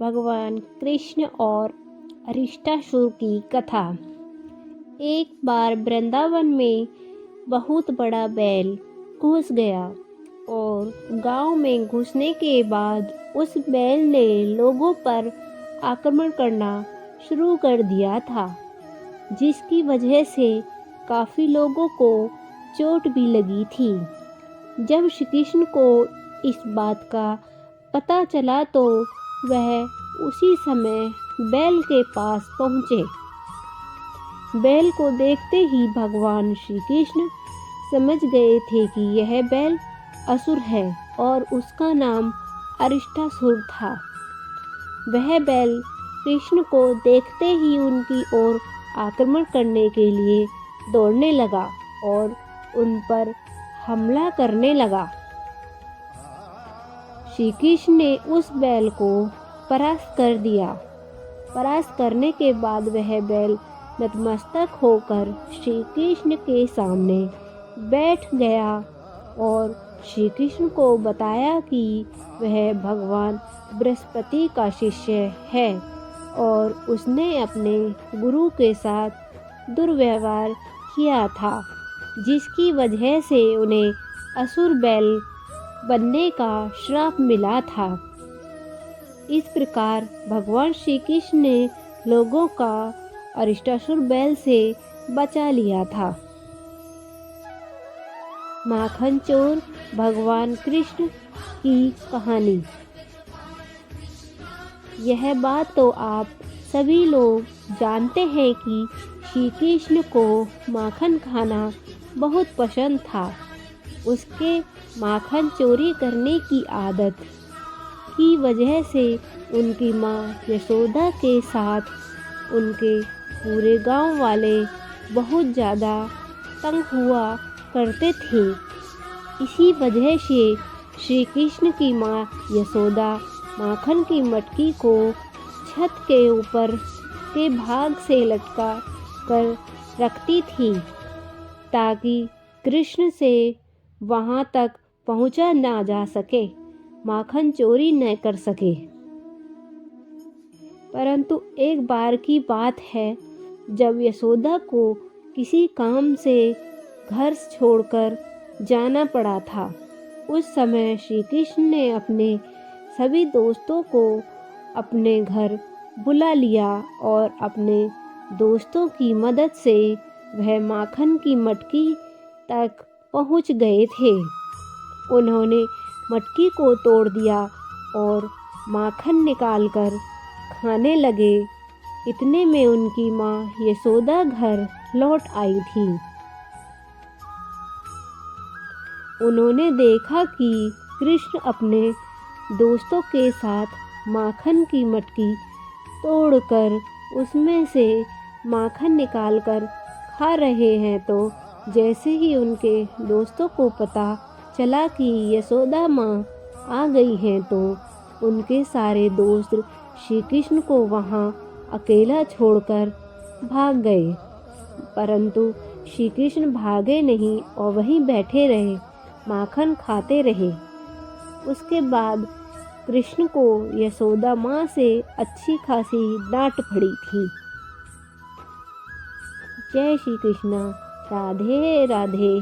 भगवान कृष्ण और अरिष्टासुर की कथा। एक बार वृंदावन में बहुत बड़ा बैल घुस गया और गांव में घुसने के बाद उस बैल ने लोगों पर आक्रमण करना शुरू कर दिया था, जिसकी वजह से काफ़ी लोगों को चोट भी लगी थी। जब श्री कृष्ण को इस बात का पता चला तो वह उसी समय बैल के पास पहुँचे। बैल को देखते ही भगवान श्री कृष्ण समझ गए थे कि यह बैल असुर है और उसका नाम अरिष्टासुर था। वह बैल कृष्ण को देखते ही उनकी ओर आक्रमण करने के लिए दौड़ने लगा और उन पर हमला करने लगा। श्री कृष्ण ने उस बैल को परास्त कर दिया। परास्त करने के बाद वह बैल नतमस्तक होकर श्री कृष्ण के सामने बैठ गया और श्री कृष्ण को बताया कि वह भगवान बृहस्पति का शिष्य है और उसने अपने गुरु के साथ दुर्व्यवहार किया था, जिसकी वजह से उन्हें असुर बैल बनने का श्राप मिला था। इस प्रकार भगवान श्री कृष्ण ने लोगों का अरिष्टासुर बैल से बचा लिया था। माखन चोर भगवान कृष्ण की कहानी। यह बात तो आप सभी लोग जानते हैं कि श्री कृष्ण को माखन खाना बहुत पसंद था। उसके माखन चोरी करने की आदत की वजह से उनकी माँ यशोदा के साथ उनके पूरे गांव वाले बहुत ज़्यादा तंग हुआ करते थे। इसी वजह से श्री कृष्ण की माँ यशोदा माखन की मटकी को छत के ऊपर के भाग से लटका कर रखती थी, ताकि कृष्ण से वहाँ तक पहुँचा ना जा सके, माखन चोरी न कर सके। परंतु एक बार की बात है, जब यशोदा को किसी काम से घर छोड़कर जाना पड़ा था। उस समय श्री कृष्ण ने अपने सभी दोस्तों को अपने घर बुला लिया और अपने दोस्तों की मदद से वह माखन की मटकी तक पहुंच गए थे। उन्होंने मटकी को तोड़ दिया और माखन निकालकर खाने लगे। इतने में उनकी माँ यशोदा घर लौट आई थी। उन्होंने देखा कि कृष्ण अपने दोस्तों के साथ माखन की मटकी तोड़कर उसमें से माखन निकालकर खा रहे हैं, तो जैसे ही उनके दोस्तों को पता चला कि यशोदा माँ आ गई हैं, तो उनके सारे दोस्त श्री कृष्ण को वहाँ अकेला छोड़कर भाग गए। परंतु श्री कृष्ण भागे नहीं और वहीं बैठे रहे, माखन खाते रहे। उसके बाद कृष्ण को यशोदा माँ से अच्छी खासी डांट पड़ी थी। जय श्री कृष्ण। राधे राधे।